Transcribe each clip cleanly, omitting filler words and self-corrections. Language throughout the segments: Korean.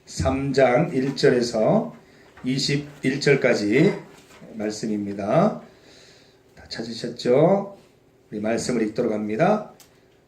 3장 1절에서 21절까지 말씀입니다. 다 찾으셨죠? 우리 말씀을 읽도록 합니다.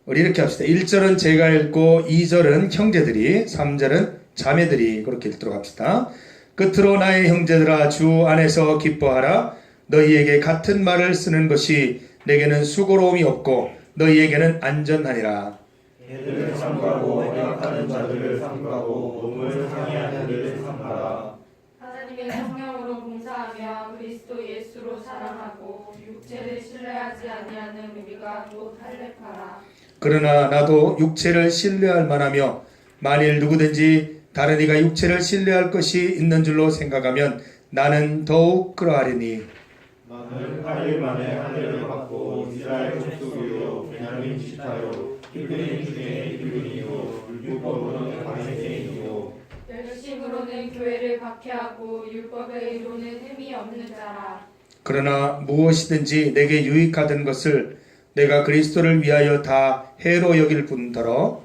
우리 이렇게 합시다. 1절은 제가 읽고 2절은 형제들이, 3절은 자매들이 그렇게 읽도록 합시다. 끝으로 나의 형제들아, 주 안에서 기뻐하라. 너희에게 같은 말을 쓰는 것이 내게는 수고로움이 없고 너희에게는 안전하니라. 애들을 삼가고 연약하는 자들을 삼가고 몸을 상해하는 일을 삼가라. 하나님의 성령으로 봉사하며 그리스도 예수로 사랑하고 육체를 신뢰하지 아니하는 우리가 곧 할례하라. 그러나 나도 육체를 신뢰할 만하며 만일 누구든지 다른 이가 육체를 신뢰할 것이 있는 줄로 생각하면 나는 더욱 그러하리니. 나는 8일 만에 하늘을 받고 이스라엘 족속이요 베냐민 지파요 히브리인 중에 히브리인이요 율법으로는 바리새인이요 열심으로는 교회를 박해하고 율법에 이로는 흠이 없는 자라. 그러나 무엇이든지 내게 유익하던 것을 내가 그리스도를 위하여 다 해로 여길 뿐더러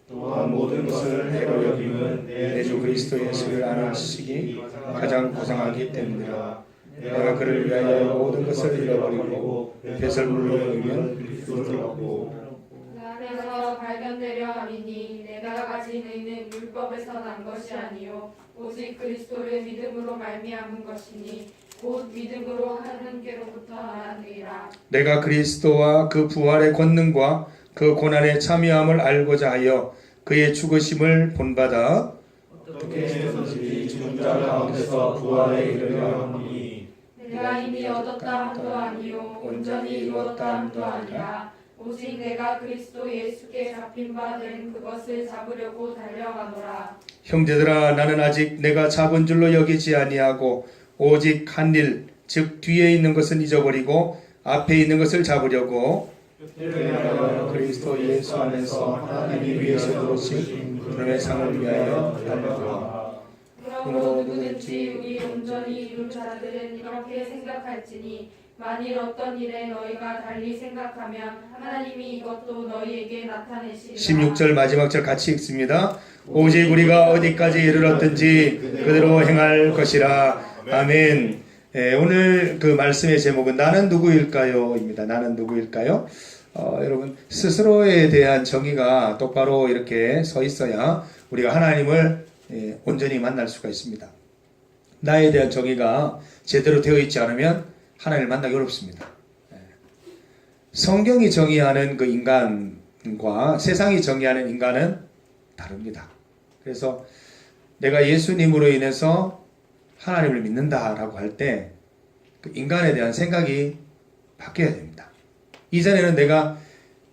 또한 모든 것을 해로 여김은 내 주 그리스도 예수를 아는 지식이 가장 고상하기 때문이라. 내가 그를 위하여 모든 것을 잃어버리고 배설물로 여기면 그리스도를 얻고 그래서 발견되려 하리니 내가 가진 의는 율법에서 난 것이 아니요 오직 그리스도를 믿음으로 말미암은 것이니 곧 믿음으로 하나님께로부터 나느니라. 내가 그리스도와 그 부활의 권능과 그 고난의 참여함을 알고자 하여 그의 죽으심을 본받아 어떻게 해서든지 죽은 자 가운데서 부활에 이르려 하니 내가 이미 얻었다 함도 아니요 온전히 이루었다 함도 아니라 오직 내가 그리스도 예수께 잡힌 바 된 그것을 잡으려고 달려가노라. 형제들아, 나는 아직 내가 잡은 줄로 여기지 아니하고 오직 한 일, 즉 뒤에 있는 것은 잊어버리고 앞에 있는 것을 잡으려고 그리스도 예수 안에서 하나님이 위에서 부르신 그분의 상을 위하여 달려가. 그러므로 누구든지 우리 온전히 이룬 자들은 이렇게 생각할지니 만일 어떤 일에 너희가 달리 생각하면 하나님이 이것도 너희에게 나타내시리라. 16절 마지막 절 같이 읽습니다. 오직 우리가 어디까지 이르렀든지 그대로 행할 것이라. 아멘. 오늘 그 말씀의 제목은 나는 누구일까요? 입니다. 나는 누구일까요? 여러분, 스스로에 대한 정의가 똑바로 이렇게 서 있어야 우리가 하나님을 온전히 만날 수가 있습니다. 나에 대한 정의가 제대로 되어 있지 않으면 하나님을 만나기 어렵습니다. 성경이 정의하는 그 인간과 세상이 정의하는 인간은 다릅니다. 그래서 내가 예수님으로 인해서 하나님을 믿는다라고 할 때 그 인간에 대한 생각이 바뀌어야 됩니다. 이전에는 내가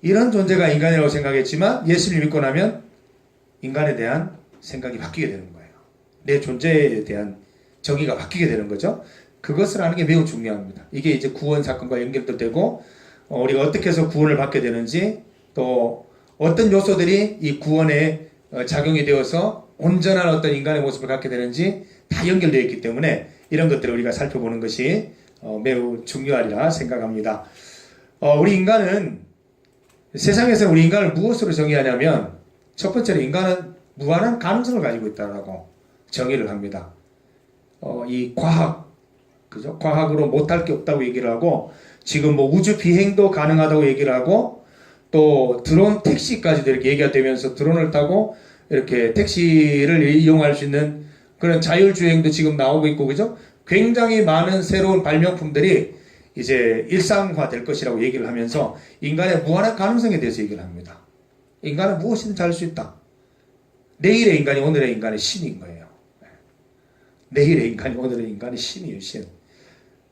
이런 존재가 인간이라고 생각했지만 예수를 믿고 나면 인간에 대한 생각이 바뀌게 되는 거예요. 내 존재에 대한 정의가 바뀌게 되는 거죠. 그것을 아는 게 매우 중요합니다. 이게 이제 구원 사건과 연결도 되고 우리가 어떻게 해서 구원을 받게 되는지 또 어떤 요소들이 이 구원에 작용이 되어서 온전한 어떤 인간의 모습을 갖게 되는지 다 연결되어 있기 때문에 이런 것들을 우리가 살펴보는 것이 매우 중요하리라 생각합니다. 우리 인간은 세상에서 우리 인간을 무엇으로 정의하냐면 첫 번째로 인간은 무한한 가능성을 가지고 있다라고 정의를 합니다. 이 과학, 그죠? 과학으로 못할 게 없다고 얘기를 하고 지금 뭐 우주 비행도 가능하다고 얘기를 하고 또 드론 택시까지도 이렇게 얘기가 되면서 드론을 타고 이렇게 택시를 이용할 수 있는 그런 자율주행도 지금 나오고 있고, 그죠? 굉장히 많은 새로운 발명품들이 이제 일상화 될 것이라고 얘기를 하면서 인간의 무한한 가능성에 대해서 얘기를 합니다. 인간은 무엇이든 할 수 있다. 내일의 인간이 오늘의 인간의 신인 거예요. 내일의 인간이 오늘의 인간의 신이에요, 신.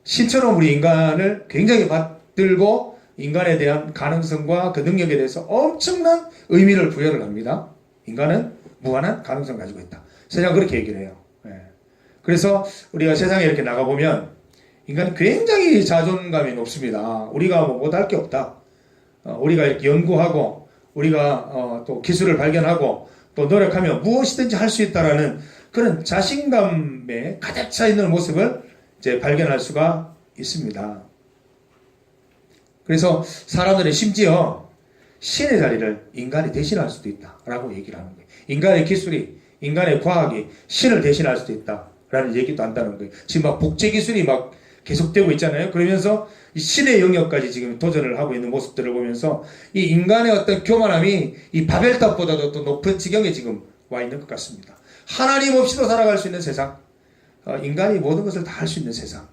신처럼 우리 인간을 굉장히 받들고 인간에 대한 가능성과 그 능력에 대해서 엄청난 의미를 부여를 합니다. 인간은 무한한 가능성을 가지고 있다. 세상은 그렇게 얘기를 해요. 그래서 우리가 세상에 이렇게 나가보면 인간은 굉장히 자존감이 높습니다. 우리가 뭐 못할 게 없다. 우리가 이렇게 연구하고 우리가 또 기술을 발견하고 또 노력하면 무엇이든지 할 수 있다라는 그런 자신감에 가득 차 있는 모습을 이제 발견할 수가 있습니다. 그래서 사람들은 심지어 신의 자리를 인간이 대신할 수도 있다라고 얘기를 하는 거예요. 인간의 기술이 인간의 과학이 신을 대신할 수도 있다라는 얘기도 한다는 거예요. 지금 막 복제 기술이 막 계속되고 있잖아요. 그러면서 이 신의 영역까지 지금 도전을 하고 있는 모습들을 보면서 이 인간의 어떤 교만함이 이 바벨탑보다도 또 높은 지경에 지금 와 있는 것 같습니다. 하나님 없이도 살아갈 수 있는 세상, 인간이 모든 것을 다 할 수 있는 세상,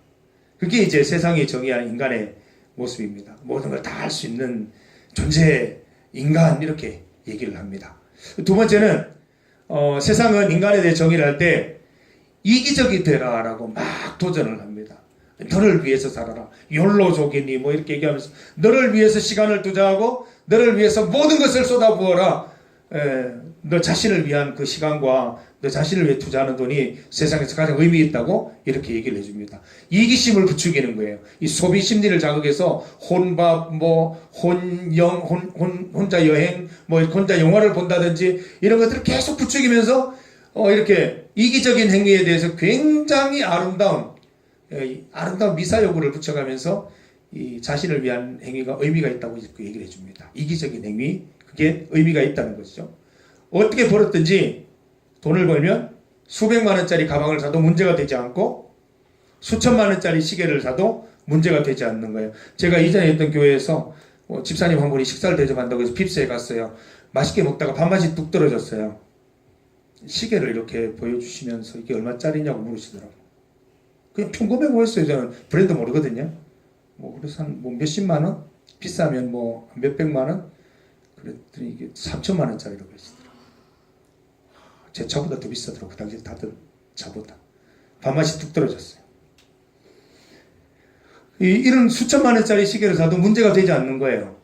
그게 이제 세상이 정의하는 인간의 모습입니다. 모든 걸 다 할 수 있는 존재, 인간, 이렇게 얘기를 합니다. 두 번째는 세상은 인간에 대해 정의를 할 때 이기적이 되라라고 막 도전을 합니다. 너를 위해서 살아라. 욜로족이니 뭐 이렇게 얘기하면서 너를 위해서 시간을 투자하고 너를 위해서 모든 것을 쏟아부어라. 너 자신을 위한 그 시간과 너 자신을 위해 투자하는 돈이 세상에서 가장 의미 있다고 이렇게 얘기를 해줍니다. 이기심을 부추기는 거예요. 이 소비 심리를 자극해서 혼밥, 혼자 여행, 혼자 영화를 본다든지 이런 것들을 계속 부추기면서 이렇게 이기적인 행위에 대해서 굉장히 아름다운 미사 요구를 붙여가면서 이 자신을 위한 행위가 의미가 있다고 얘기를 해줍니다. 이기적인 행위, 그게 의미가 있다는 것이죠. 어떻게 벌었든지 돈을 벌면 수백만 원짜리 가방을 사도 문제가 되지 않고 수천만 원짜리 시계를 사도 문제가 되지 않는 거예요. 제가 이전에 있던 교회에서 집사님 한 분이 식사를 대접한다고 해서 빕스에 갔어요. 맛있게 먹다가 밥맛이 뚝 떨어졌어요. 시계를 이렇게 보여주시면서 이게 얼마짜리냐고 물으시더라고요. 그냥 평범해 보였어요. 저는 브랜드 모르거든요. 그래서 한 몇십만 원? 비싸면 몇백만 원? 그랬더니 이게 3천만 원짜리라고 그러시더라고요. 제 차보다 더 비싸더라고요. 그 당시에 다들 차보다. 밥맛이 뚝 떨어졌어요. 이런 수천만 원짜리 시계를 사도 문제가 되지 않는 거예요.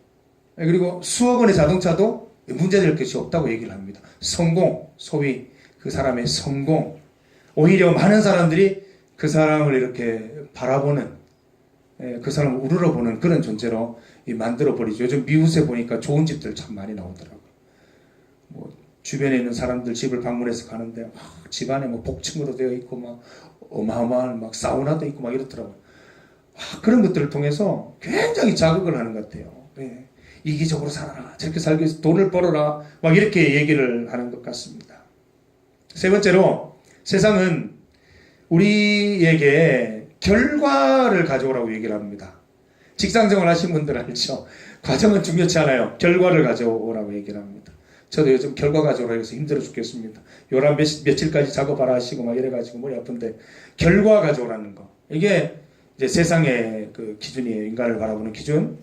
그리고 수억 원의 자동차도 문제될 것이 없다고 얘기를 합니다. 성공, 소위 그 사람의 성공. 오히려 많은 사람들이 그 사람을 이렇게 바라보는, 그 사람을 우러러보는 그런 존재로 만들어버리죠. 요즘 미국에 보니까 좋은 집들 참 많이 나오더라고요. 주변에 있는 사람들 집을 방문해서 가는데 집안에 복층으로 되어 있고 어마어마한 사우나도 있고 이렇더라고요. 그런 것들을 통해서 굉장히 자극을 하는 것 같아요. 이기적으로 살아라, 저렇게 살기 위해서 돈을 벌어라, 이렇게 얘기를 하는 것 같습니다. 세 번째로 세상은 우리에게 결과를 가져오라고 얘기를 합니다. 직장생활 하신 분들 알죠? 과정은 중요치 않아요. 결과를 가져오라고 얘기를 합니다. 저도 요즘 결과 가져오라 해서 힘들어 죽겠습니다. 요란 며칠까지 작업하라 하시고 이래가지고 머리 아픈데, 결과 가져오라는 거. 이게 이제 세상의 그 기준이에요. 인간을 바라보는 기준.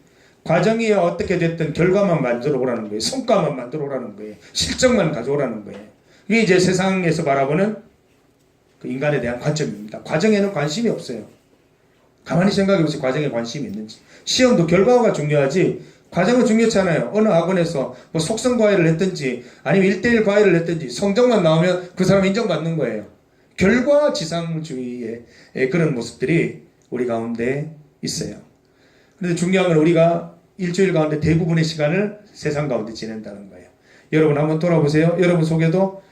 과정이 어떻게 됐든 결과만 만들어 오라는 거예요. 성과만 만들어 오라는 거예요. 실적만 가져오라는 거예요. 이게 이제 세상에서 바라보는 그 인간에 대한 관점입니다. 과정에는 관심이 없어요. 가만히 생각해 보세요. 과정에 관심이 있는지. 시험도 결과가 중요하지 과정은 중요치 않아요. 어느 학원에서 속성 과외를 했든지 아니면 1대1 과외를 했든지 성적만 나오면 그 사람 인정받는 거예요. 결과 지상주의의 그런 모습들이 우리 가운데 있어요. 그런데 중요한 건 우리가 일주일 가운데 대부분의 시간을 세상 가운데 지낸다는 거예요. 여러분 한번 돌아보세요. 여러분 속에도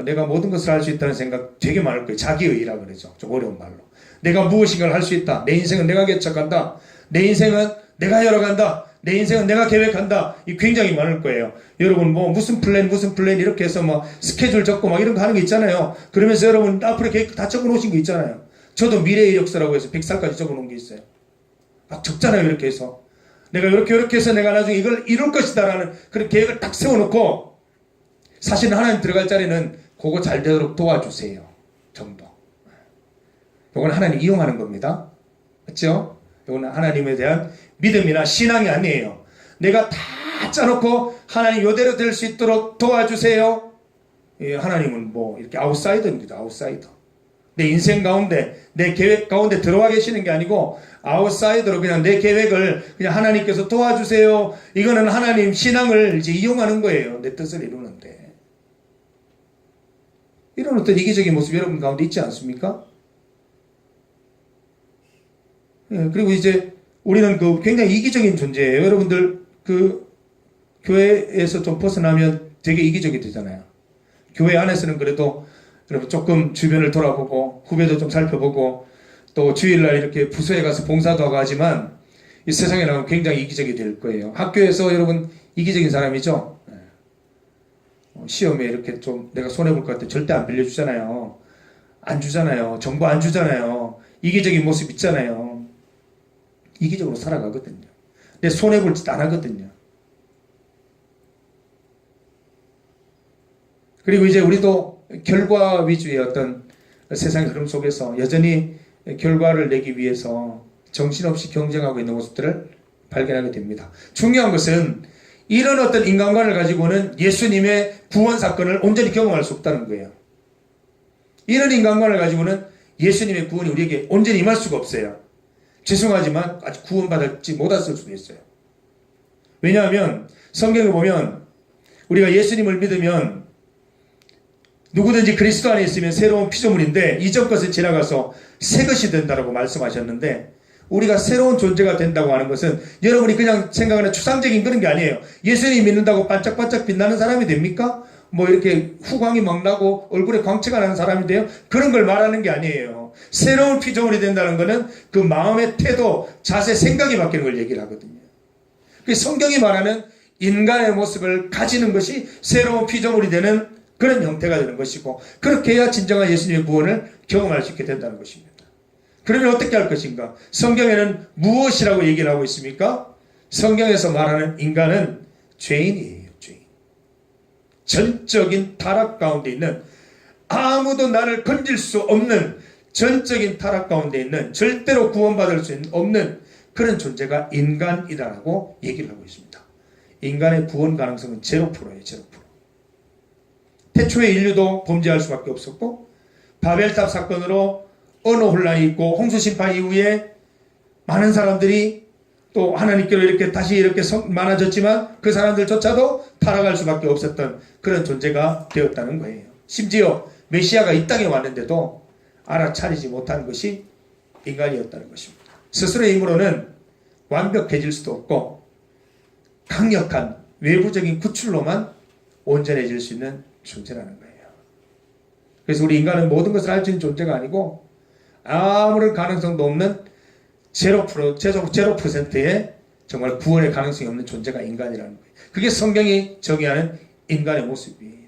내가 모든 것을 할 수 있다는 생각 되게 많을 거예요. 자기의라 그러죠. 좀 어려운 말로. 내가 무엇인가를 할 수 있다. 내 인생은 내가 개척한다. 내 인생은 내가 열어간다. 내 인생은 내가 계획한다. 이 굉장히 많을 거예요. 여러분 무슨 플랜 이렇게 해서 스케줄 적고 이런 거 하는 거 있잖아요. 그러면서 여러분 앞으로 계획 다 적어 놓으신 거 있잖아요. 저도 미래 이력서라고 해서 100살까지 적어 놓은 게 있어요. 막 적잖아요. 이렇게 해서 내가 이렇게 해서 내가 나중에 이걸 이룰 것이다라는 그런 계획을 딱 세워놓고, 사실 하나님 들어갈 자리는 그거 잘 되도록 도와주세요 정도. 이건 하나님 이용하는 겁니다. 맞죠? 이건 하나님에 대한 믿음이나 신앙이 아니에요. 내가 다 짜놓고 하나님 이대로 될 수 있도록 도와주세요. 하나님은 이렇게 아웃사이더입니다. 아웃사이더. 내 인생 가운데, 내 계획 가운데 들어와 계시는 게 아니고 아웃사이더로 그냥 내 계획을 그냥 하나님께서 도와주세요. 이거는 하나님 신앙을 이제 이용하는 거예요. 내 뜻을 이루는데. 이런 어떤 이기적인 모습 여러분 가운데 있지 않습니까? 그리고 이제 우리는 굉장히 이기적인 존재예요. 여러분들 교회에서 좀 벗어나면 되게 이기적이 되잖아요. 교회 안에서는 그래도 여러분 조금 주변을 돌아보고 후배도 좀 살펴보고 또 주일날 이렇게 부서에 가서 봉사도 하고 하지만 이 세상에 나가면 굉장히 이기적이 될 거예요. 학교에서 여러분 이기적인 사람이죠. 시험에 이렇게 좀 내가 손해볼 것 같아 절대 안 빌려주잖아요. 안 주잖아요. 정보 안 주잖아요. 이기적인 모습 있잖아요. 이기적으로 살아가거든요. 근데 손해볼 짓 안 하거든요. 그리고 이제 우리도 결과 위주의 어떤 세상의 흐름 속에서 여전히 결과를 내기 위해서 정신없이 경쟁하고 있는 모습들을 발견하게 됩니다. 중요한 것은 이런 어떤 인간관을 가지고는 예수님의 구원 사건을 온전히 경험할 수 없다는 거예요. 이런 인간관을 가지고는 예수님의 구원이 우리에게 온전히 임할 수가 없어요. 죄송하지만 아직 구원받지 못했을 수도 있어요. 왜냐하면 성경을 보면 우리가 예수님을 믿으면 누구든지 그리스도 안에 있으면 새로운 피조물인데 이전 것은 지나가서 새 것이 된다고 말씀하셨는데, 우리가 새로운 존재가 된다고 하는 것은 여러분이 그냥 생각하는 추상적인 그런 게 아니에요. 예수님 믿는다고 반짝반짝 빛나는 사람이 됩니까? 뭐 이렇게 후광이 막 나고 얼굴에 광채가 나는 사람이 돼요? 그런 걸 말하는 게 아니에요. 새로운 피조물이 된다는 것은 그 마음의 태도, 자세, 생각이 바뀌는 걸 얘기를 하거든요. 그 성경이 말하는 인간의 모습을 가지는 것이 새로운 피조물이 되는 그런 형태가 되는 것이고, 그렇게 해야 진정한 예수님의 구원을 경험할 수 있게 된다는 것입니다. 그러면 어떻게 할 것인가? 성경에는 무엇이라고 얘기를 하고 있습니까? 성경에서 말하는 인간은 죄인이에요. 죄인. 전적인 타락 가운데 있는, 아무도 나를 건질 수 없는 전적인 타락 가운데 있는, 절대로 구원받을 수 없는 그런 존재가 인간이다라고 얘기를 하고 있습니다. 인간의 구원 가능성은 0%예요. 0%. 태초의 인류도 범죄할 수밖에 없었고, 바벨탑 사건으로 언어 혼란이 있고, 홍수 심판 이후에 많은 사람들이 또 하나님께로 이렇게 다시 이렇게 많아졌지만 그 사람들조차도 타락할 수밖에 없었던 그런 존재가 되었다는 거예요. 심지어 메시아가 이 땅에 왔는데도 알아차리지 못한 것이 인간이었다는 것입니다. 스스로의 힘으로는 완벽해질 수도 없고 강력한 외부적인 구출로만 온전해질 수 있는 존재라는 거예요. 그래서 우리 인간은 모든 것을 할 수 있는 존재가 아니고 아무런 가능성도 없는 0%의 정말 구원의 가능성이 없는 존재가 인간이라는 거예요. 그게 성경이 정의하는 인간의 모습이에요.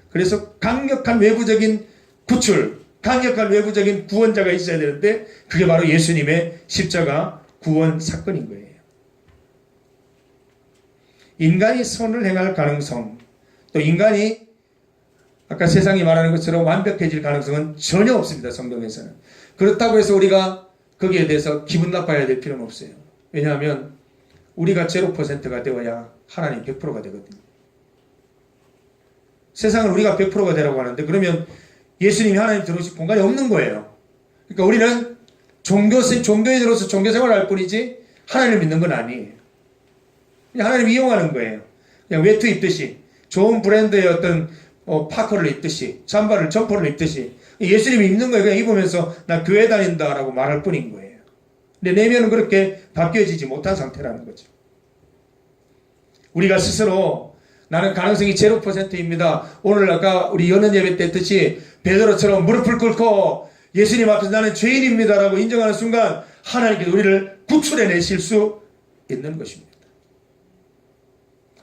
그래서 강력한 외부적인 구출, 강력한 외부적인 구원자가 있어야 되는데 그게 바로 예수님의 십자가 구원 사건인 거예요. 인간이 선을 행할 가능성, 또 인간이 아까 세상이 말하는 것처럼 완벽해질 가능성은 전혀 없습니다. 성경에서는. 그렇다고 해서 우리가 거기에 대해서 기분 나빠야 될 필요는 없어요. 왜냐하면 우리가 0%가 되어야 하나님 100%가 되거든요. 세상은 우리가 100%가 되라고 하는데 그러면 예수님이 하나님 들어오실 공간이 없는 거예요. 그러니까 우리는 종교인으로서 종교생활을 할 뿐이지 하나님을 믿는 건 아니에요. 그냥 하나님을 이용하는 거예요. 그냥 외투 입듯이, 좋은 브랜드의 어떤 파커를 입듯이, 점퍼를 입듯이 예수님이 입는 거예요. 그냥 입으면서 나 교회 다닌다라고 말할 뿐인 거예요. 근데 내면은 그렇게 바뀌어지지 못한 상태라는 거죠. 우리가 스스로 나는 가능성이 0%입니다. 오늘 아까 우리 연은 예배 때 했듯이 베드로처럼 무릎을 꿇고 예수님 앞에서 나는 죄인입니다라고 인정하는 순간 하나님께서 우리를 구출해내실 수 있는 것입니다.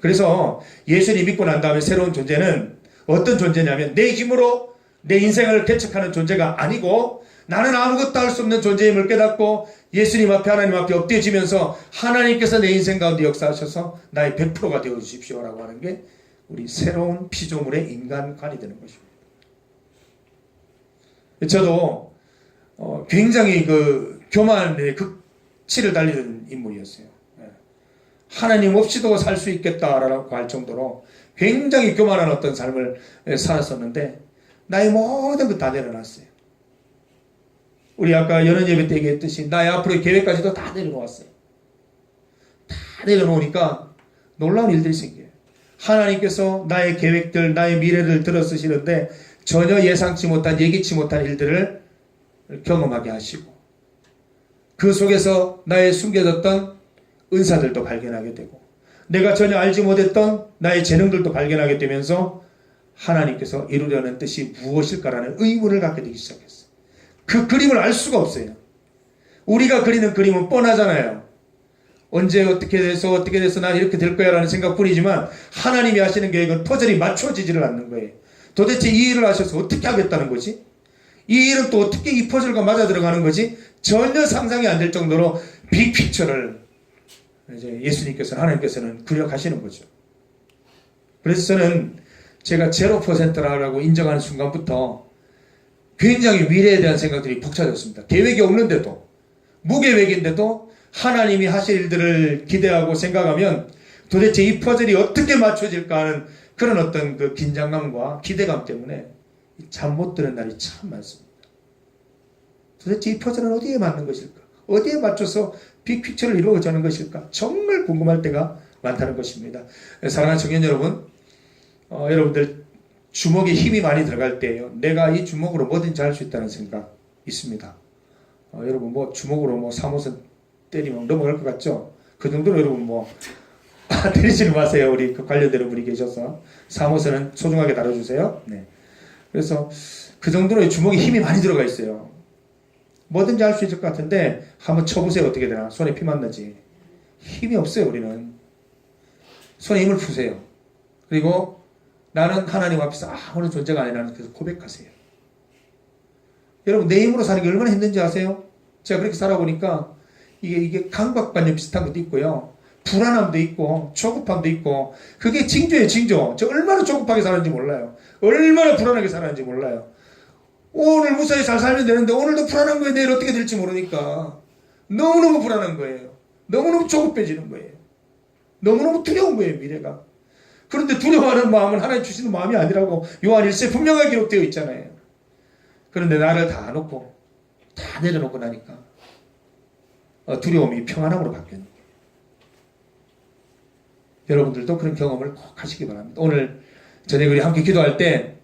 그래서 예수님 믿고 난 다음에 새로운 존재는 어떤 존재냐면 내 힘으로 내 인생을 개척하는 존재가 아니고 나는 아무것도 할 수 없는 존재임을 깨닫고 예수님 앞에 하나님 앞에 엎드려지면서 하나님께서 내 인생 가운데 역사하셔서 나의 100%가 되어주십시오라고 하는 게 우리 새로운 피조물의 인간관이 되는 것입니다. 저도 굉장히 그 교만의 극치를 달리는 인물이었어요. 하나님 없이도 살 수 있겠다라고 할 정도로 굉장히 교만한 어떤 삶을 살았었는데 나의 모든 것 다 내려놨어요. 우리 아까 연은 예배 때 얘기했듯이 나의 앞으로의 계획까지도 다 내려놓았어요. 다 내려놓으니까 놀라운 일들이 생겨요. 하나님께서 나의 계획들, 나의 미래를 들어쓰시는데 전혀 예상치 못한, 예기치 못한 일들을 경험하게 하시고 그 속에서 나의 숨겨졌던 은사들도 발견하게 되고 내가 전혀 알지 못했던 나의 재능들도 발견하게 되면서 하나님께서 이루려는 뜻이 무엇일까라는 의문을 갖게 되기 시작했어요. 그 그림을 알 수가 없어요. 우리가 그리는 그림은 뻔하잖아요. 언제 어떻게 돼서 난 이렇게 될 거야 라는 생각뿐이지만 하나님이 하시는 계획은 퍼즐이 맞춰지지를 않는 거예요. 도대체 이 일을 하셔서 어떻게 하겠다는 거지? 이 일은 또 어떻게 이 퍼즐과 맞아 들어가는 거지? 전혀 상상이 안 될 정도로 빅피처를 이제 예수님께서는, 하나님께서는 그려가시는 거죠. 그래서 저는 제가 0%라고 인정하는 순간부터 굉장히 미래에 대한 생각들이 벅차졌습니다. 계획이 없는데도, 무계획인데도 하나님이 하실 일들을 기대하고 생각하면 도대체 이 퍼즐이 어떻게 맞춰질까 하는 그런 어떤 그 긴장감과 기대감 때문에 잠 못 드는 날이 참 많습니다. 도대체 이 퍼즐은 어디에 맞는 것일까? 어디에 맞춰서 빅피처를 이루어가는 것일까? 정말 궁금할 때가 많다는 것입니다. 사랑하는 청년 여러분, 여러분들 주먹에 힘이 많이 들어갈 때예요. 내가 이 주먹으로 뭐든지 할 수 있다는 생각 있습니다. 여러분 뭐 주먹으로 뭐 3호선 때리면 넘어갈 것 같죠? 그 정도로 여러분 뭐 때리지는 마세요. 우리 그 관련되는 분이 계셔서 3호선은 소중하게 다뤄주세요. 네. 그래서 그 정도로 주먹에 힘이 많이 들어가 있어요. 뭐든지 할 수 있을 것 같은데 한번 쳐보세요. 어떻게 되나? 손에 피 맞나지? 힘이 없어요. 우리는 손에 힘을 푸세요. 그리고 나는 하나님 앞에서 아무런 존재가 아니라는 그래서 고백하세요. 여러분 내 힘으로 사는 게 얼마나 힘든지 아세요? 제가 그렇게 살아보니까 이게 강박관념 비슷한 것도 있고요. 불안함도 있고 조급함도 있고 그게 징조예요. 징조. 저 얼마나 조급하게 살았는지 몰라요. 얼마나 불안하게 살았는지 몰라요. 오늘 무사히 잘 살면 되는데 오늘도 불안한 거예요. 내일 어떻게 될지 모르니까 너무너무 불안한 거예요. 너무너무 조급해지는 거예요. 너무너무 두려운 거예요. 미래가. 그런데 두려워하는 마음은 하나님 주시는 마음이 아니라고 요한 1세 분명하게 기록되어 있잖아요. 그런데 나를 다 놓고 다 내려놓고 나니까 두려움이 평안함으로 바뀌는 거예요. 여러분들도 그런 경험을 꼭 하시기 바랍니다. 오늘 저녁에 우리 함께 기도할 때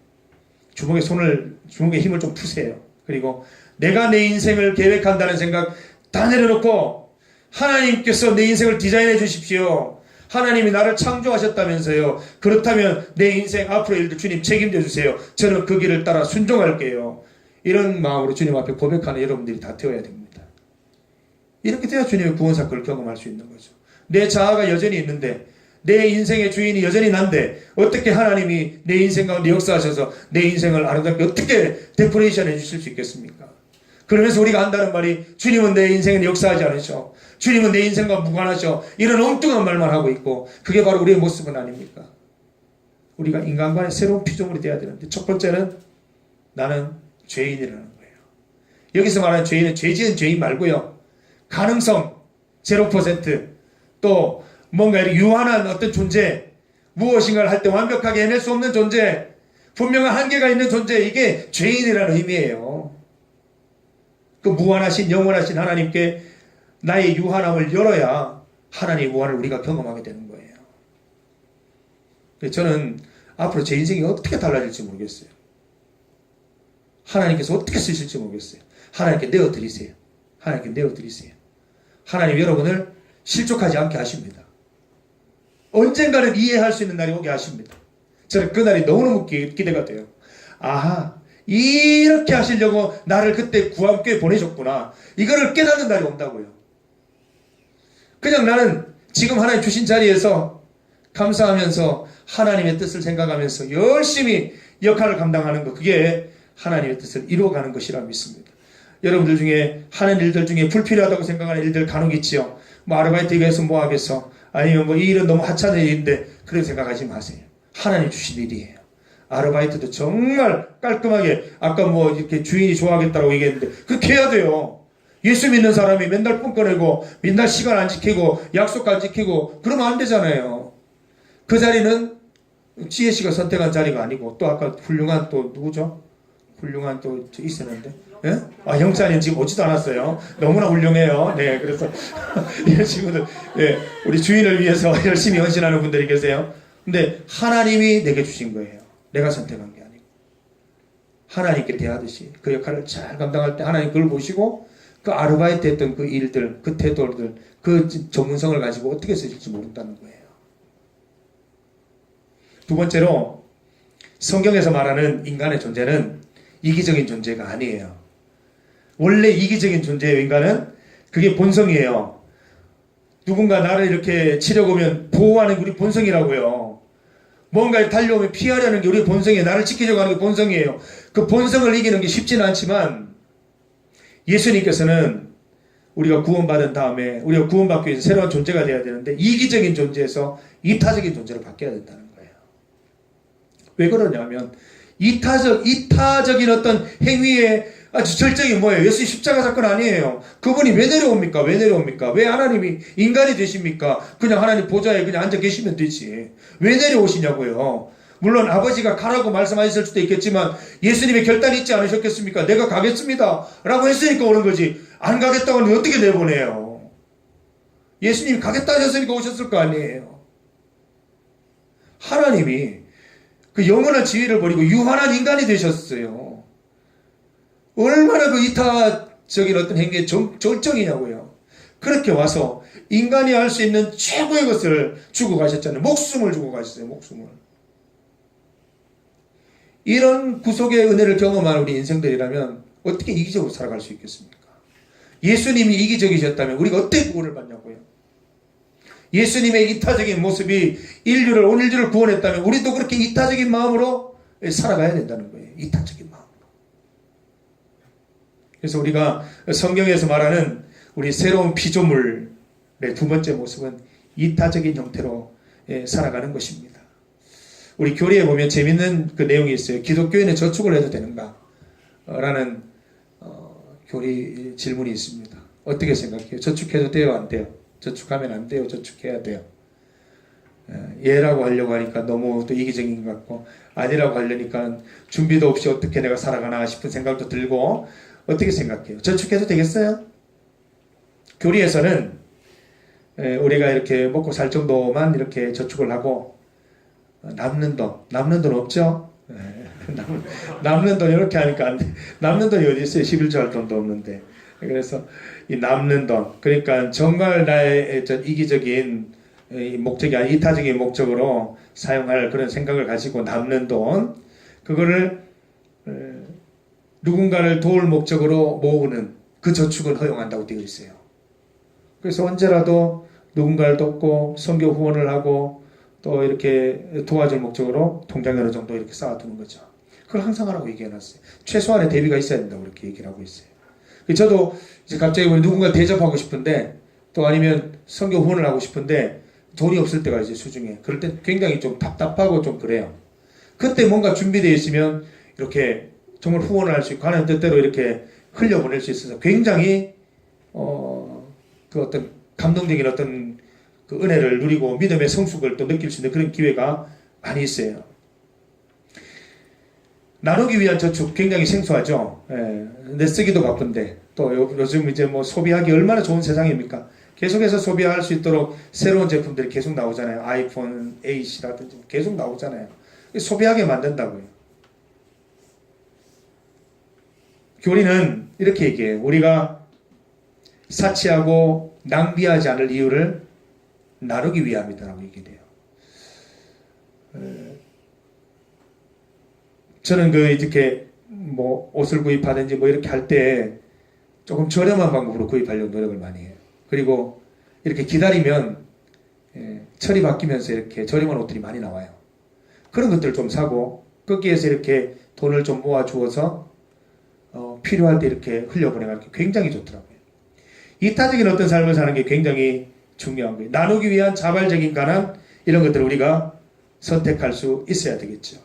주먹에 힘을 좀 푸세요. 그리고 내가 내 인생을 계획한다는 생각 다 내려놓고 하나님께서 내 인생을 디자인해 주십시오. 하나님이 나를 창조하셨다면서요. 그렇다면 내 인생 앞으로 일들 주님 책임져 주세요. 저는 그 길을 따라 순종할게요. 이런 마음으로 주님 앞에 고백하는 여러분들이 다 되어야 됩니다. 이렇게 돼야 주님의 구원 사건을 경험할 수 있는 거죠. 내 자아가 여전히 있는데 내 인생의 주인이 여전히 난데 어떻게 하나님이 내 인생 가운데 역사하셔서 내 인생을 아름답게 어떻게 데코레이션 해주실 수 있겠습니까? 그러면서 우리가 한다는 말이 주님은 내 인생에 역사하지 않으셔. 주님은 내 인생과 무관하셔. 이런 엉뚱한 말만 하고 있고 그게 바로 우리의 모습은 아닙니까? 우리가 인간과의 새로운 피조물이 되어야 되는데 첫 번째는 나는 죄인이라는 거예요. 여기서 말하는 죄인은 죄 지은 죄인 말고요. 가능성 0% 또 뭔가 이렇게 유한한 어떤 존재 무엇인가를 할 때 완벽하게 해낼 수 없는 존재 분명한 한계가 있는 존재 이게 죄인이라는 의미예요. 그 무한하신 영원하신 하나님께 나의 유한함을 열어야 하나님의 무한을 우리가 경험하게 되는 거예요. 저는 앞으로 제 인생이 어떻게 달라질지 모르겠어요. 하나님께서 어떻게 쓰실지 모르겠어요. 하나님께 내어드리세요. 하나님께 내어드리세요. 하나님 여러분을 실족하지 않게 하십니다. 언젠가는 이해할 수 있는 날이 오게 하십니다. 저는 그 날이 너무너무 기대가 돼요. 아하, 이렇게 하시려고 나를 그때 구함교회 보내셨구나. 이거를 깨닫는 날이 온다고요. 그냥 나는 지금 하나님 주신 자리에서 감사하면서 하나님의 뜻을 생각하면서 열심히 역할을 감당하는 것, 그게 하나님의 뜻을 이루어가는 것이라 믿습니다. 여러분들 중에 하는 일들 중에 불필요하다고 생각하는 일들 간혹 있지요. 뭐 아르바이트 위해서 뭐 하겠어. 아니면 뭐 이 일은 너무 하찮은 일인데 그렇게 생각하지 마세요. 하나님 주신 일이에요. 아르바이트도 정말 깔끔하게 아까 뭐 이렇게 주인이 좋아하겠다고 얘기했는데 그렇게 해야 돼요. 예수 믿는 사람이 맨날 pun꺼 내고 맨날 시간 안 지키고 약속 안 지키고 그러면 안 되잖아요. 그 자리는 지혜 씨가 선택한 자리가 아니고 또 아까 훌륭한 또 누구죠? 훌륭한 또 있었는데 예? 아, 형사님 지금 오지도 않았어요. 너무나 훌륭해요. 네, 그래서 이런 친구들, 예, 우리 주인을 위해서 열심히 헌신하는 분들이 계세요. 근데 하나님이 내게 주신 거예요. 내가 선택한 게 아니고 하나님께 대하듯이 그 역할을 잘 감당할 때 하나님 그걸 보시고 그 아르바이트 했던 그 일들, 그 태도들, 그 전문성을 가지고 어떻게 쓰실지 모른다는 거예요. 두 번째로 성경에서 말하는 인간의 존재는 이기적인 존재가 아니에요. 원래 이기적인 존재예요. 인간은 그게 본성이에요. 누군가 나를 이렇게 치려고 오면 보호하는 게 우리 본성이라고요. 뭔가를 달려오면 피하려는 게 우리 본성이에요. 나를 지키려고 하는 게 본성이에요. 그 본성을 이기는 게 쉽지는 않지만 예수님께서는 우리가 구원받은 다음에 우리가 구원받기 위해서 새로운 존재가 되어야 되는데 이기적인 존재에서 이타적인 존재로 바뀌어야 된다는 거예요. 왜 그러냐면 이타적인 어떤 행위의 아주 절정이 뭐예요? 예수 십자가 사건 아니에요. 그분이 왜 내려옵니까? 왜 내려옵니까? 왜 하나님이 인간이 되십니까? 그냥 하나님 보좌에 그냥 앉아 계시면 되지. 왜 내려오시냐고요. 물론 아버지가 가라고 말씀하셨을 수도 있겠지만 예수님의 결단이 있지 않으셨겠습니까? 내가 가겠습니다 라고 했으니까 오는 거지. 안 가겠다고 하면 어떻게 내보내요? 예수님이 가겠다 하셨으니까 오셨을 거 아니에요. 하나님이 그 영원한 지위를 버리고 유한한 인간이 되셨어요. 얼마나 그 이타적인 어떤 행위의 절정이냐고요. 그렇게 와서 인간이 할 수 있는 최고의 것을 주고 가셨잖아요. 목숨을 주고 가셨어요. 목숨을. 이런 구속의 은혜를 경험한 우리 인생들이라면 어떻게 이기적으로 살아갈 수 있겠습니까? 예수님이 이기적이셨다면 우리가 어떻게 구원을 받냐고요. 예수님의 이타적인 모습이 온 인류를 구원했다면 우리도 그렇게 이타적인 마음으로 살아가야 된다는 거예요. 이타적인 마음으로. 그래서 우리가 성경에서 말하는 우리 새로운 피조물의 두 번째 모습은 이타적인 형태로 살아가는 것입니다. 우리 교리에 보면 재밌는 그 내용이 있어요. 기독교인은 저축을 해도 되는가? 라는 교리 질문이 있습니다. 어떻게 생각해요? 저축해도 돼요? 안 돼요? 저축하면 안 돼요? 저축해야 돼요? 예라고 하려고 하니까 너무 또 이기적인 것 같고 아니라고 하려니까 준비도 없이 어떻게 내가 살아가나 싶은 생각도 들고 어떻게 생각해요? 저축해도 되겠어요? 교리에서는 우리가 이렇게 먹고 살 정도만 이렇게 저축을 하고 남는 돈 없죠? 남는 돈 이렇게 하니까 안 돼. 남는 돈이 어디 있어요? 11조 할 돈도 없는데. 그래서 이 남는 돈, 그러니까 정말 나의 이기적인 목적이 아닌 이타적인 목적으로 사용할 그런 생각을 가지고 남는 돈, 그거를 누군가를 도울 목적으로 모으는 그 저축은 허용한다고 되어 있어요. 그래서 언제라도 누군가를 돕고 선교 후원을 하고 또 이렇게 도와줄 목적으로 통장에 어느 정도 이렇게 쌓아두는 거죠. 그걸 항상 하라고 얘기해놨어요. 최소한의 대비가 있어야 된다고 이렇게 얘기를 하고 있어요. 저도 이제 갑자기 누군가 대접하고 싶은데 또 아니면 선교 후원을 하고 싶은데 돈이 없을 때가 이제 수중에 그럴 때 굉장히 좀 답답하고 좀 그래요. 그때 뭔가 준비되어 있으면 이렇게 정말 후원을 할 수 있고 하나님 뜻대로 이렇게 흘려보낼 수 있어서 굉장히 그 어떤 감동적인 어떤 그 은혜를 누리고 믿음의 성숙을 또 느낄 수 있는 그런 기회가 많이 있어요. 나누기 위한 저축 굉장히 생소하죠. 내 쓰기도 바쁜데 또 요즘 이제 뭐 소비하기 얼마나 좋은 세상입니까? 계속해서 소비할 수 있도록 새로운 제품들이 계속 나오잖아요. 아이폰 8이라든지 계속 나오잖아요. 소비하게 만든다고요. 교리는 이렇게 얘기해요. 우리가 사치하고 낭비하지 않을 이유를 나누기 위함이다라고 얘기해요. 저는 이렇게 뭐 옷을 구입하든지 뭐 이렇게 할 때 조금 저렴한 방법으로 구입하려고 노력을 많이 해요. 그리고 이렇게 기다리면 철이 바뀌면서 이렇게 저렴한 옷들이 많이 나와요. 그런 것들을 좀 사고 거기에서 이렇게 돈을 좀 모아 주어서 필요할 때 이렇게 흘려보내는 게 굉장히 좋더라고요. 이타적인 어떤 삶을 사는 게 굉장히 중요한 거예요. 나누기 위한 자발적인 가난 이런 것들을 우리가 선택할 수 있어야 되겠죠.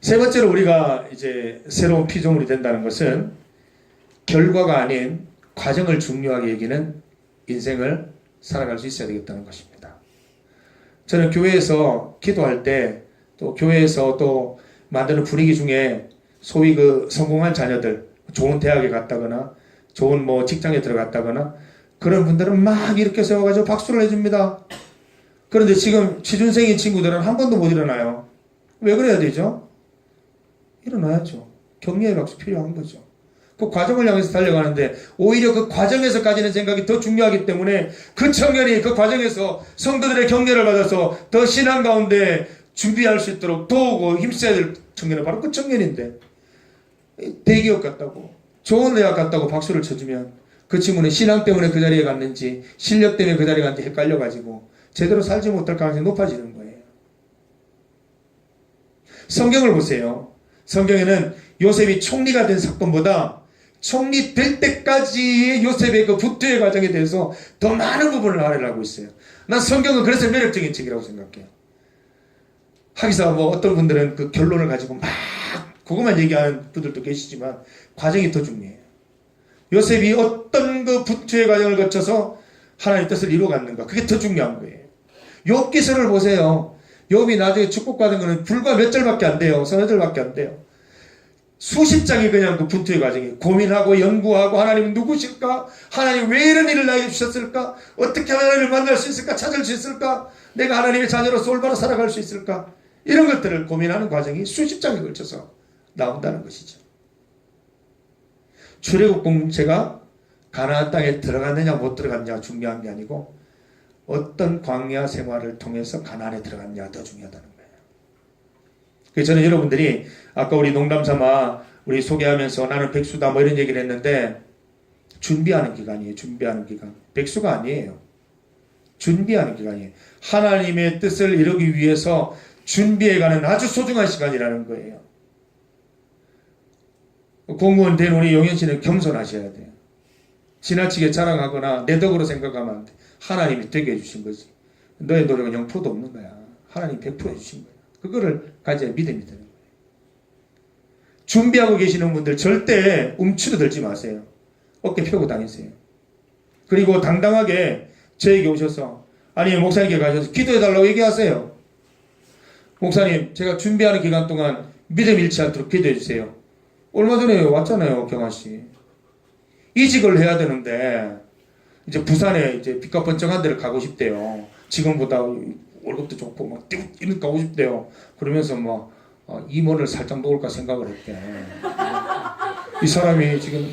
세 번째로 우리가 이제 새로운 피조물이 된다는 것은 결과가 아닌 과정을 중요하게 여기는 인생을 살아갈 수 있어야 되겠다는 것입니다. 저는 교회에서 기도할 때 또 교회에서 또 만드는 분위기 중에 소위 그 성공한 자녀들 좋은 대학에 갔다거나 좋은 뭐 직장에 들어갔다거나 그런 분들은 막 이렇게 세워가지고 박수를 해줍니다. 그런데 지금 취준생인 친구들은 한 번도 못 일어나요. 왜 그래야 되죠? 일어나야죠. 격려의 박수 필요한 거죠. 그 과정을 향해서 달려가는데 오히려 그 과정에서 가지는 생각이 더 중요하기 때문에 그 청년이 그 과정에서 성도들의 격려를 받아서 더 신앙 가운데 준비할 수 있도록 도우고 힘써야 될 청년은 바로 그 청년인데 대기업 갔다고 좋은 대학 갔다고 박수를 쳐주면 그 친구는 신앙 때문에 그 자리에 갔는지 실력 때문에 그 자리에 갔는지 헷갈려가지고 제대로 살지 못할 가능성이 높아지는 거예요. 성경을 보세요. 성경에는 요셉이 총리가 된 사건보다 총리 될 때까지의 요셉의 그 부투의 과정에 대해서 더 많은 부분을 나열하고 있어요. 난 성경은 그래서 매력적인 책이라고 생각해요. 하기사 뭐 어떤 분들은 그 결론을 가지고 막 그것만 얘기하는 분들도 계시지만 과정이 더 중요해요. 요셉이 어떤 그 부투의 과정을 거쳐서 하나님의 뜻을 이루어갔는가, 그게 더 중요한 거예요. 욥 기서를 보세요. 욥이 나중에 축복받은 거는 불과 몇 절밖에 안 돼요. 서너 절밖에 안 돼요. 수십 장이 그냥 그 분투의 과정이 고민하고 연구하고, 하나님은 누구실까? 하나님 왜 이런 일을 나에게 주셨을까? 어떻게 하나님을 만날 수 있을까? 찾을 수 있을까? 내가 하나님의 자녀로서 올바로 살아갈 수 있을까? 이런 것들을 고민하는 과정이 수십 장에 걸쳐서 나온다는 것이죠. 출애굽 공동체가 가나안 땅에 들어갔느냐 못 들어갔느냐가 중요한 게 아니고 어떤 광야 생활을 통해서 가나안에 들어갔느냐가 더 중요하다는 거예요. 그래서 저는 여러분들이 아까 우리 농담 삼아 우리 소개하면서 나는 백수다 뭐 이런 얘기를 했는데, 준비하는 기간이에요. 준비하는 기간. 백수가 아니에요. 준비하는 기간이에요. 하나님의 뜻을 이루기 위해서 준비해가는 아주 소중한 시간이라는 거예요. 공무원 된 우리 용현 씨는 겸손하셔야 돼요. 지나치게 자랑하거나 내 덕으로 생각하면 안 돼. 하나님이 되게 해주신 거지. 너의 노력은 0%도 없는 거야. 하나님 100% 해주신 거야. 그거를 가져야 믿음이 되는 거예요. 준비하고 계시는 분들 절대 움츠러들지 마세요. 어깨 펴고 다니세요. 그리고 당당하게 저에게 오셔서, 아니 목사님께 가셔서 기도해달라고 얘기하세요. 목사님, 제가 준비하는 기간 동안 믿음 잃지 않도록 기도해 주세요. 얼마 전에 왔잖아요, 경아씨. 이직을 해야 되는데 이제 부산에 이제 빛과 번쩍한 데를 가고 싶대요. 지금보다 월급도 좋고 막 뛰는 가고 싶대요. 그러면서 뭐 임원을 살짝 놓을까 생각을 했대. 이 사람이 지금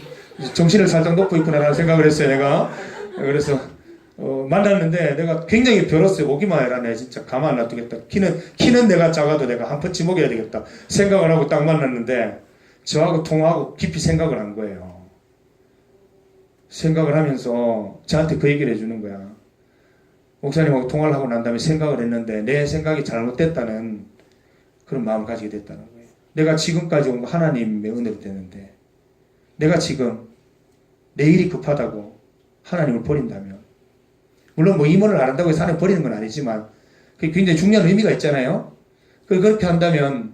정신을 살짝 놓고 있구나라는 생각을 했어요, 내가. 그래서 만났는데 내가 굉장히 별었어요. 오기만 해라. 내가 진짜 가만 안 놔두겠다. 키는 내가 작아도 내가 한 펀치 먹여야 되겠다 생각을 하고 딱 만났는데, 저하고 통화하고 깊이 생각을 한 거예요. 생각을 하면서 저한테 그 얘기를 해주는 거야. 목사님하고 통화를 하고 난 다음에 생각을 했는데 내 생각이 잘못됐다는 그런 마음을 가지게 됐다는 거예요. 내가 지금까지 온 거 하나님의 은혜로 되는데, 내가 지금 내 일이 급하다고 하나님을 버린다면, 물론 뭐 임원을 안 한다고 해서 하나님 버리는 건 아니지만 그게 굉장히 중요한 의미가 있잖아요. 그렇게 한다면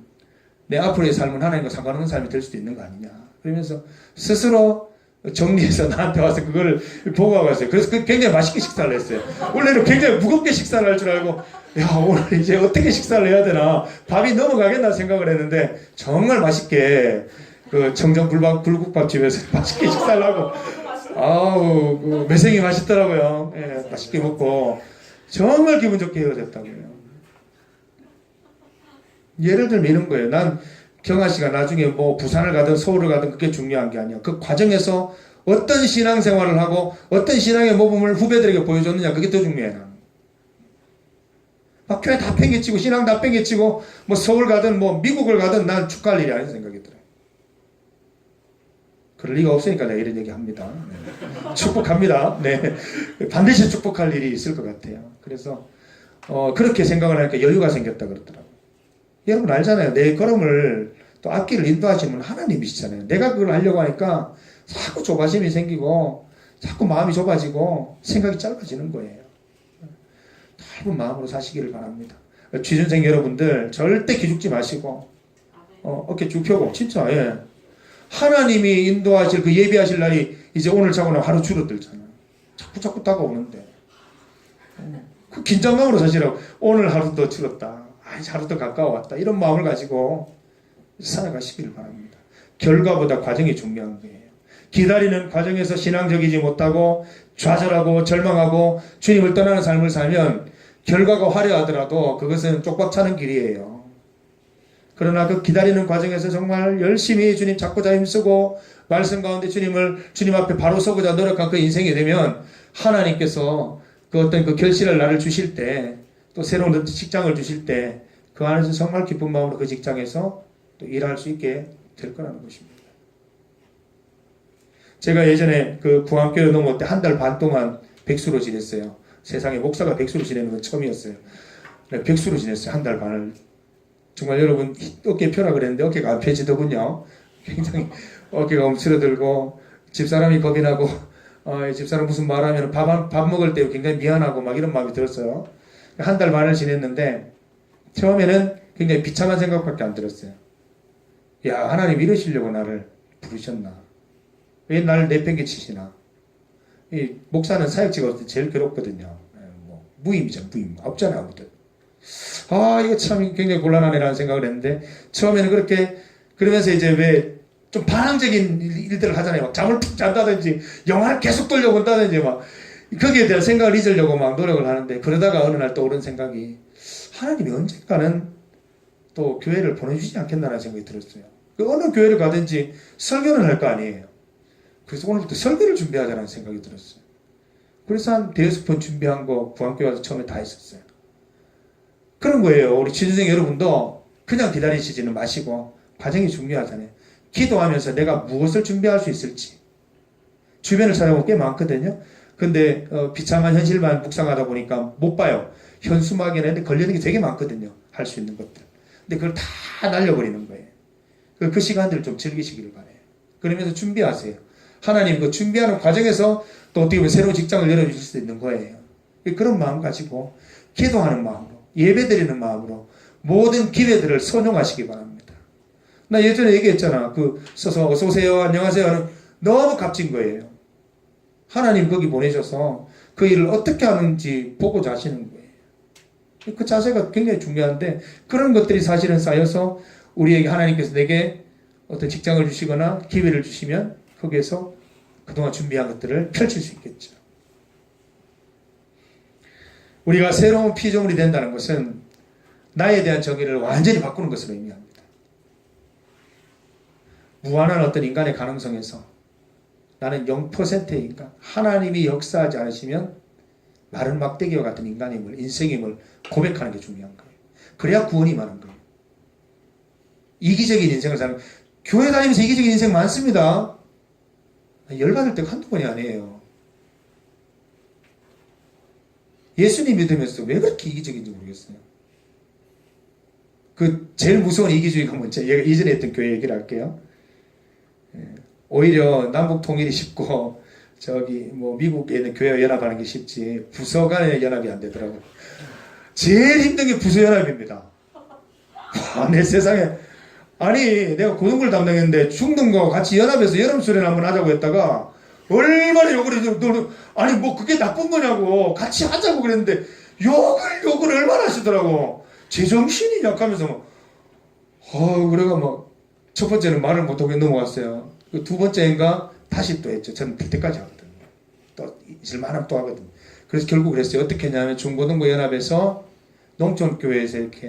내 앞으로의 삶은 하나님과 상관없는 삶이 될 수도 있는 거 아니냐. 그러면서 스스로 정리해서 나한테 와서 그거를 보고 갔어요. 그래서 굉장히 맛있게 식사를 했어요. 원래는 굉장히 무겁게 식사를 할 줄 알고, 야, 오늘 이제 어떻게 식사를 해야 되나, 밥이 넘어가겠나 생각을 했는데, 정말 맛있게 그 청정 불국밥집에서 맛있게 식사를 하고, 아우, 그 매생이 맛있더라고요. 예, 맛있게 먹고 정말 기분 좋게 헤어졌다고요. 예를 들면 이런 거예요. 난 경아 씨가 나중에 뭐 부산을 가든 서울을 가든 그게 중요한 게 아니야. 그 과정에서 어떤 신앙생활을 하고 어떤 신앙의 모범을 후배들에게 보여줬느냐, 그게 더 중요해. 나는 막 교회 다 팽개치고 신앙 다 팽개치고 뭐 서울 가든 뭐 미국을 가든 난 축하할 일이 아니라는 생각이 들어요. 그럴 리가 없으니까 내가 이런 얘기 합니다. 네. 축복합니다. 네. 반드시 축복할 일이 있을 것 같아요. 그래서 그렇게 생각을 하니까 여유가 생겼다 그러더라고요. 여러분 알잖아요. 내 걸음을 또 앞길을 인도하시는 하나님이시잖아요. 내가 그걸 하려고 하니까 자꾸 조바심이 생기고 자꾸 마음이 좁아지고 생각이 짧아지는 거예요. 넓은 마음으로 사시기를 바랍니다. 취준생 여러분들 절대 기죽지 마시고 어깨 쭉 펴고 진짜, 예. 하나님이 인도하실 그 예비하실 날이 이제 오늘 자고는 하루 줄어들잖아요. 자꾸 다가오는데 그 긴장감으로 사시라고. 오늘 하루 더 줄었다, 이제 하루 더 가까워왔다, 이런 마음을 가지고 살아가시기를 바랍니다. 결과보다 과정이 중요한 거예요. 기다리는 과정에서 신앙적이지 못하고 좌절하고 절망하고 주님을 떠나는 삶을 살면 결과가 화려하더라도 그것은 쪽박차는 길이에요. 그러나 그 기다리는 과정에서 정말 열심히 주님 잡고자 힘쓰고 말씀 가운데 주님 앞에 바로 서고자 노력한 그 인생이 되면 하나님께서 그 어떤 그 결실을 나를 주실 때, 또 새로운 직장을 주실 때 그 안에서 정말 기쁜 마음으로 그 직장에서 또 일할 수 있게 될 거라는 것입니다. 제가 예전에 그 구한교회 넘어올 때 한 달 반 동안 백수로 지냈어요. 세상에 목사가 백수로 지내는 건 처음이었어요. 네, 백수로 지냈어요. 한 달 반을. 정말 여러분 어깨 펴라 그랬는데 어깨가 안 펴지더군요. 굉장히 어깨가 움츠러들고 집사람이 겁이 나고 집사람 무슨 말하면 밥 먹을 때 굉장히 미안하고 막 이런 마음이 들었어요. 한 달 반을 지냈는데 처음에는 굉장히 비참한 생각밖에 안 들었어요. 야, 하나님 이러시려고 나를 부르셨나? 왜 나를 내팽개치시나? 이 목사는 사역지가 없을 때 제일 괴롭거든요. 무임이죠, 무임. 없잖아, 아무도. 이거 참 굉장히 곤란하네라는 생각을 했는데, 처음에는 그렇게, 그러면서 이제 왜 좀 반항적인 일들을 하잖아요. 막 잠을 푹 잔다든지, 영화를 계속 돌려본다든지, 막, 거기에 대한 생각을 잊으려고 막 노력을 하는데, 그러다가 어느 날 떠오른 생각이, 하나님이 언젠가는 또 교회를 보내주지 않겠나라는 생각이 들었어요. 그 어느 교회를 가든지 설교는 할 거 아니에요. 그래서 오늘부터 설교를 준비하자는 생각이 들었어요. 그래서 한 대여섯 번 준비한 거 구한교회 와서 처음에 다 했었어요. 그런 거예요. 우리 취준생 여러분도 그냥 기다리시지는 마시고 과정이 중요하잖아요. 기도하면서 내가 무엇을 준비할 수 있을지. 주변을 찾아보면 꽤 많거든요. 근데 비참한 현실만 묵상하다 보니까 못 봐요. 현수막에는 걸리는 게 되게 많거든요. 할 수 있는 것들. 근데 그걸 다 날려버리는 거예요. 그 시간들을 좀 즐기시기를 바라요. 그러면서 준비하세요. 하나님 그 준비하는 과정에서 또 어떻게 보면 새로운 직장을 열어주실 수 있는 거예요. 그런 마음 가지고 기도하는 마음으로 예배드리는 마음으로 모든 기회들을 선용하시기 바랍니다. 나 예전에 얘기했잖아. 서서 어서오세요 안녕하세요 하는 너무 값진 거예요. 하나님 거기 보내셔서 그 일을 어떻게 하는지 보고자 하시는 거예요. 그 자세가 굉장히 중요한데 그런 것들이 사실은 쌓여서 우리에게 하나님께서 내게 어떤 직장을 주시거나 기회를 주시면 거기에서 그동안 준비한 것들을 펼칠 수 있겠죠. 우리가 새로운 피조물이 된다는 것은 나에 대한 정의를 완전히 바꾸는 것을 의미합니다. 무한한 어떤 인간의 가능성에서 나는 0%의 인간, 하나님이 역사하지 않으시면 마른 막대기와 같은 인간임을, 인생임을 고백하는 게 중요한 거예요. 그래야 구원이 많은 거예요. 이기적인 인생을 사는, 교회 다니면서 이기적인 인생 많습니다. 열받을 때가 한두 번이 아니에요. 예수님 믿으면서 왜 그렇게 이기적인지 모르겠어요. 제일 무서운 이기주의가 뭔지, 얘가 이전에 했던 교회 얘기를 할게요. 오히려 남북 통일이 쉽고, 미국에 있는 교회 연합하는 게 쉽지, 부서 간의 연합이 안 되더라고요. 제일 힘든 게 부서 연합입니다. 내 세상에. 아니, 내가 고등부를 담당했는데, 중등과 같이 연합해서 여름 수련 한번 하자고 했다가, 얼마나 욕을 해서, 아니, 그게 나쁜 거냐고, 같이 하자고 그랬는데, 욕을 얼마나 하시더라고. 제정신이 약하면서, 그래가 첫 번째는 말을 못하고 넘어갔어요. 두 번째인가, 다시 또 했죠. 저는 될 때까지 하거든요. 또, 있을만하면 또 하거든요. 그래서 결국 그랬어요. 어떻게 했냐면, 중고등부 연합에서 농촌교회에서 이렇게